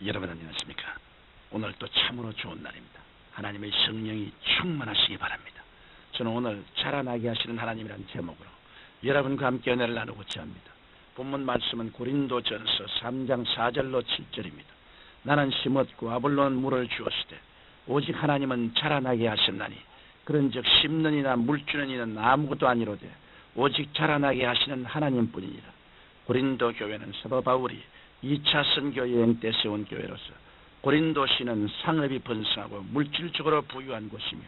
여러분 안녕하십니까? 오늘 또 참으로 좋은 날입니다. 하나님의 성령이 충만하시기 바랍니다. 저는 오늘 자라나게 하시는 하나님이라는 제목으로 여러분과 함께 은혜를 나누고자 합니다. 본문 말씀은 고린도전서 3장 4절로 7절입니다. 나는 심었고 아볼로는 물을 주었으되 오직 하나님은 자라나게 하셨나니 그런즉 심는 이나 물 주는 이는 아무것도 아니로되 오직 자라나게 하시는 하나님뿐이니라. 고린도 교회는 사도 바울이 2차 선교 여행 때 세운 교회로서 고린도시는 상업이 번성하고 물질적으로 부유한 곳이며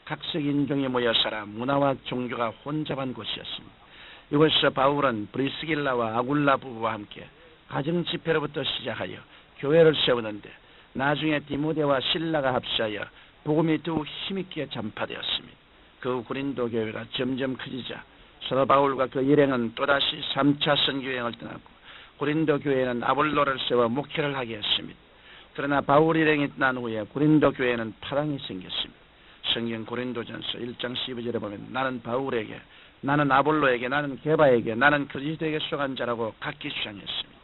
각색 인종이 모여 살아 문화와 종교가 혼잡한 곳이었습니다. 이곳에서 바울은 브리스길라와 아굴라 부부와 함께 가정 집회로부터 시작하여 교회를 세우는데 나중에 디모데와 실라가 합세하여 복음이 더욱 힘있게 전파되었습니다. 그 고린도 교회가 점점 커지자 사도 바울과 그 일행은 또다시 3차 선교 여행을 떠났고 고린도 교회는 아볼로를 세워 목회를 하게 했습니다. 그러나 바울 일행이 떠난 후에 고린도 교회는 파랑이 생겼습니다. 성경 고린도전서 1장 12절에 보면 나는 바울에게, 나는 아볼로에게, 나는 게바에게, 나는 그리스도에게 속한 자라고 각기 주장했습니다.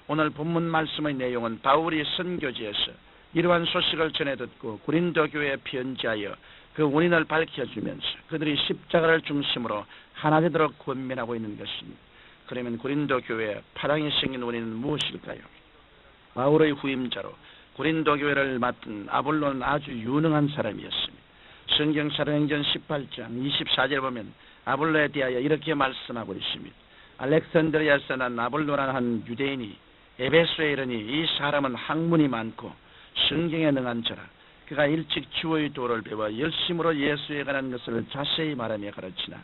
오늘 본문 말씀의 내용은 바울이 선교지에서 이러한 소식을 전해 듣고 고린도 교회에 편지하여 그 원인을 밝혀주면서 그들이 십자가를 중심으로 하나 되도록 권면하고 있는 것입니다. 그러면 고린도 교회에 파랑이 생긴 원인은 무엇일까요? 바울의 후임자로 고린도 교회를 맡은 아볼로는 아주 유능한 사람이었습니다. 성경 사도행전 18장 24절에 보면 아볼로에 대하여 이렇게 말씀하고 있습니다. 알렉산드리아에서 난 아볼로라는 한 유대인이 에베소에 이르니 이 사람은 학문이 많고 성경에 능한 자라. 그가 일찍 주의 도를 배워 열심으로 예수에 관한 것을 자세히 말하며 가르치나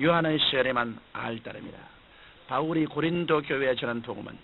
요한의 세례만 알따름이라. 바울이 고린도 교회에 전한 복음은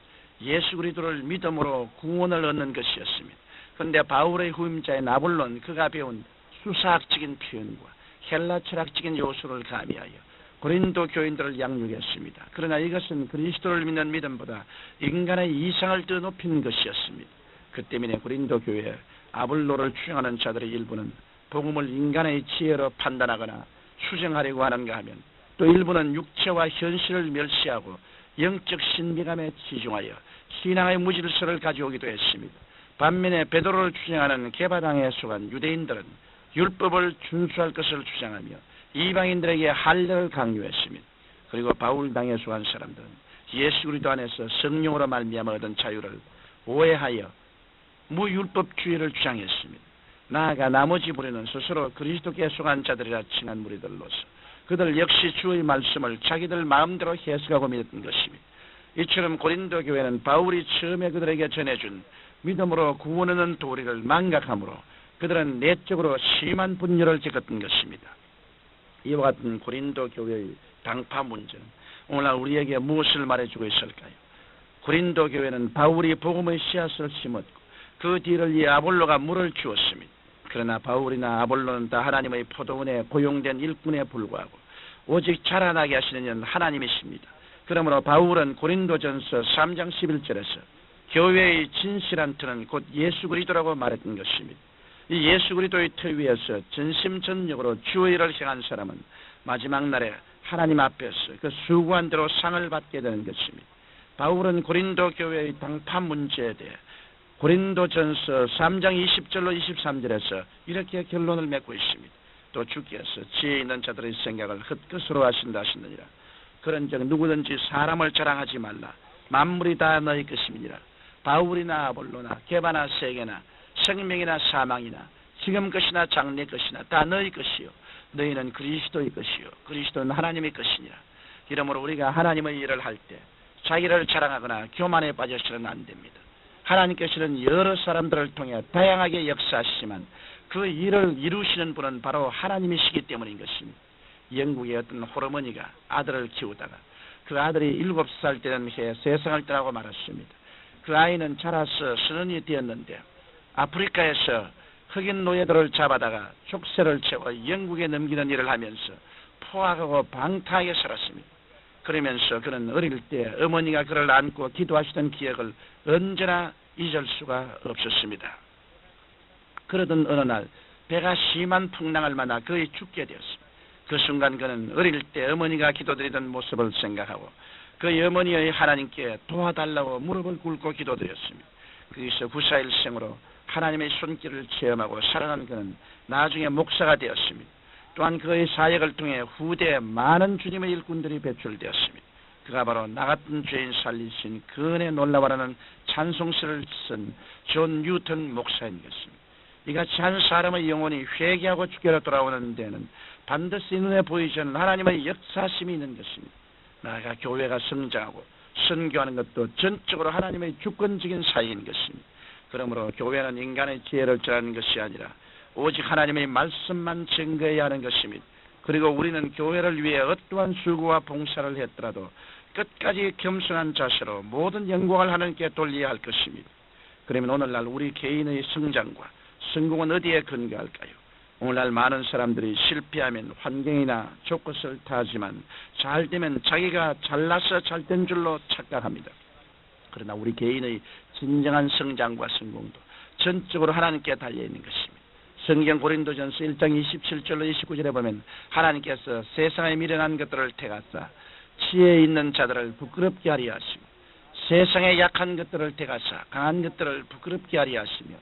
예수 그리스도를 믿음으로 구원을 얻는 것이었습니다. 그런데 바울의 후임자인 아볼로는 그가 배운 수사학적인 표현과 헬라 철학적인 요소를 가미하여 고린도 교인들을 양육했습니다. 그러나 이것은 그리스도를 믿는 믿음보다 인간의 이상을 더 높인 것이었습니다. 그 때문에 고린도 교회에 아볼로를 추종하는 자들의 일부는 복음을 인간의 지혜로 판단하거나 추정하려고 하는가 하면 또 일부는 육체와 현실을 멸시하고 영적 신비감에 치중하여 신앙의 무질서를 가져오기도 했습니다. 반면에 베드로를 추정하는 게바당에 속한 유대인들은 율법을 준수할 것을 주장하며 이방인들에게 할례를 강요했습니다. 그리고 바울당에 속한 사람들은 예수 그리스도 안에서 성령으로 말미암아 얻은 자유를 오해하여 무율법주의를 주장했습니다. 나아가 나머지 무리는 스스로 그리스도께 속한 자들이라 칭한 무리들로서 그들 역시 주의 말씀을 자기들 마음대로 해석하고 믿었던 것입니다. 이처럼 고린도 교회는 바울이 처음에 그들에게 전해준 믿음으로 구원하는 도리를 망각함으로 그들은 내적으로 심한 분열을 겪었던 것입니다. 이와 같은 고린도 교회의 당파 문제는 오늘날 우리에게 무엇을 말해주고 있을까요? 고린도 교회는 바울이 복음의 씨앗을 심었고 그 뒤를 이어 아볼로가 물을 주었습니다. 그러나 바울이나 아볼로는 다 하나님의 포도원에 고용된 일꾼에 불과하고 오직 자라나게 하시는 이는 하나님이십니다. 그러므로 바울은 고린도전서 3장 11절에서 교회의 진실한 터는 곧 예수 그리스도라고 말했던 것입니다. 이 예수 그리스도의 터 위에서 전심전력으로 주의 일을 행한 사람은 마지막 날에 하나님 앞에서 그 수고한 대로 상을 받게 되는 것입니다. 바울은 고린도 교회의 당파 문제에 대해 고린도전서 3장 20절로 23절에서 이렇게 결론을 맺고 있습니다. 또 주께서 지혜 있는 자들의 생각을 헛것으로 하신다 하시느니라. 그런즉 누구든지 사람을 자랑하지 말라. 만물이 다 너희 것임이니라. 바울이나 아볼로나 게바나 세계나 생명이나 사망이나 지금 것이나 장래 것이나 다 너희 것이요 너희는 그리스도의 것이요 그리스도는 하나님의 것이니라. 이러므로 우리가 하나님의 일을 할 때 자기를 자랑하거나 교만에 빠져서는 안 됩니다. 하나님께서는 여러 사람들을 통해 다양하게 역사하시지만 그 일을 이루시는 분은 바로 하나님이시기 때문인 것입니다. 영국의 어떤 호르머니가 아들을 키우다가 그 아들이 7살 되는 해에 세상을 떠나고 말았습니다. 그 아이는 자라서 선원이 되었는데 아프리카에서 흑인 노예들을 잡아다가 족쇄를 채워 영국에 넘기는 일을 하면서 포악하고 방탕하게 살았습니다. 그러면서 그는 어릴 때 어머니가 그를 안고 기도하시던 기억을 언제나 잊을 수가 없었습니다. 그러던 어느 날 배가 심한 풍랑을 만나 거의 죽게 되었습니다. 그 순간 그는 어릴 때 어머니가 기도드리던 모습을 생각하고 그 어머니의 하나님께 도와달라고 무릎을 꿇고 기도드렸습니다. 거기서 구사일생으로 하나님의 손길을 체험하고 살아난 그는 나중에 목사가 되었습니다. 또한 그의 사역을 통해 후대에 많은 주님의 일꾼들이 배출되었습니다. 그가 바로 나 같은 죄인 살리신 그 은혜 놀라워라는 찬송시를 쓴 존 뉴턴 목사인 것입니다. 이같이 한 사람의 영혼이 회개하고 주께로 돌아오는 데는 반드시 눈에 보이지 않는 하나님의 역사심이 있는 것입니다. 나아가 교회가 성장하고 선교하는 것도 전적으로 하나님의 주권적인 사이인 것입니다. 그러므로 교회는 인간의 지혜를 전하는 것이 아니라 오직 하나님의 말씀만 증거해야 하는 것입니다. 그리고 우리는 교회를 위해 어떠한 수고와 봉사를 했더라도 끝까지 겸손한 자세로 모든 영광을 하나님께 돌려야 할 것입니다. 그러면 오늘날 우리 개인의 성장과 성공은 어디에 근거할까요? 오늘날 많은 사람들이 실패하면 환경이나 조건을 탓하지만 잘되면 자기가 잘나서 잘된 줄로 착각합니다. 그러나 우리 개인의 진정한 성장과 성공도 전적으로 하나님께 달려있는 것입니다. 성경 고린도전서 1장 27절로 29절에 보면 하나님께서 세상에 미련한 것들을 택하사 지혜 있는 자들을 부끄럽게 하려 하시고 세상에 약한 것들을 택하사 강한 것들을 부끄럽게 하려 하시며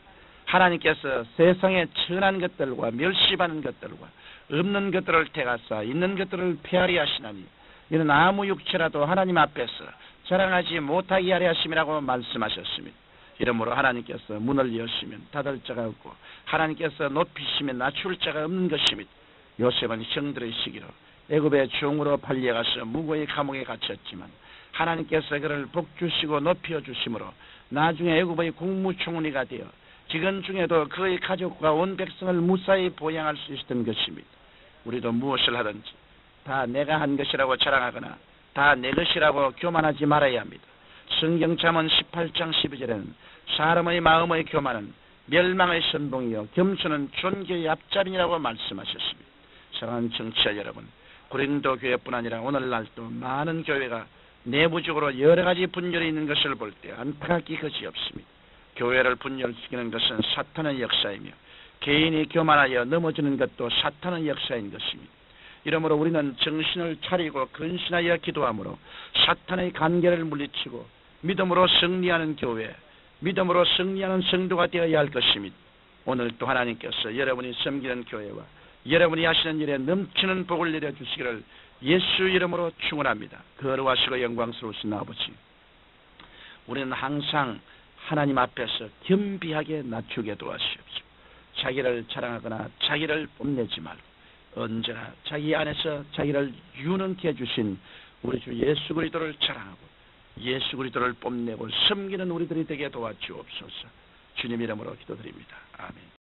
하나님께서 세상에 천한 것들과 멸시받는 것들과 없는 것들을 택하사 있는 것들을 폐하려 하시나니 이는 아무 육체라도 하나님 앞에서 자랑하지 못하게 하려 하심이라고 말씀하셨습니다. 이러므로 하나님께서 문을 여시면 닫을 자가 없고 하나님께서 높이시면 낮출 자가 없는 것입니다. 요셉은 형들의 시기로 애굽의 종으로 팔려가서 무고의 감옥에 갇혔지만 하나님께서 그를 복주시고 높여주심으로 나중에 애굽의 국무총리가 되어 기근 중에도 그의 가족과 온 백성을 무사히 보양할 수 있었던 것입니다. 우리도 무엇을 하든지 다 내가 한 것이라고 자랑하거나 다 내 것이라고 교만하지 말아야 합니다. 성경 잠언 18장 12절에는 사람의 마음의 교만은 멸망의 선봉이요 겸손은 존귀의 앞자리라고 말씀하셨습니다. 사랑하는 청취자 여러분, 고린도 교회뿐 아니라 오늘날도 많은 교회가 내부적으로 여러 가지 분열이 있는 것을 볼 때 안타깝기 그지없습니다. 교회를 분열시키는 것은 사탄의 역사이며 개인이 교만하여 넘어지는 것도 사탄의 역사인 것입니다. 이러므로 우리는 정신을 차리고 근신하여 기도함으로 사탄의 간계를 물리치고 믿음으로 승리하는 교회, 믿음으로 승리하는 성도가 되어야 할 것입니다. 오늘 또 하나님께서 여러분이 섬기는 교회와 여러분이 하시는 일에 넘치는 복을 내려주시기를 예수 이름으로 축원합니다. 거룩하시고 영광스러우신 아버지, 우리는 항상 하나님 앞에서 겸비하게 낮추게 도와주시옵소서. 자기를 자랑하거나 자기를 뽐내지 말고 언제나 자기 안에서 자기를 유능케 해주신 우리 주 예수 그리스도를 자랑하고 예수 그리스도를 뽐내고 섬기는 우리들이 되게 도와주옵소서. 주님 이름으로 기도드립니다. 아멘.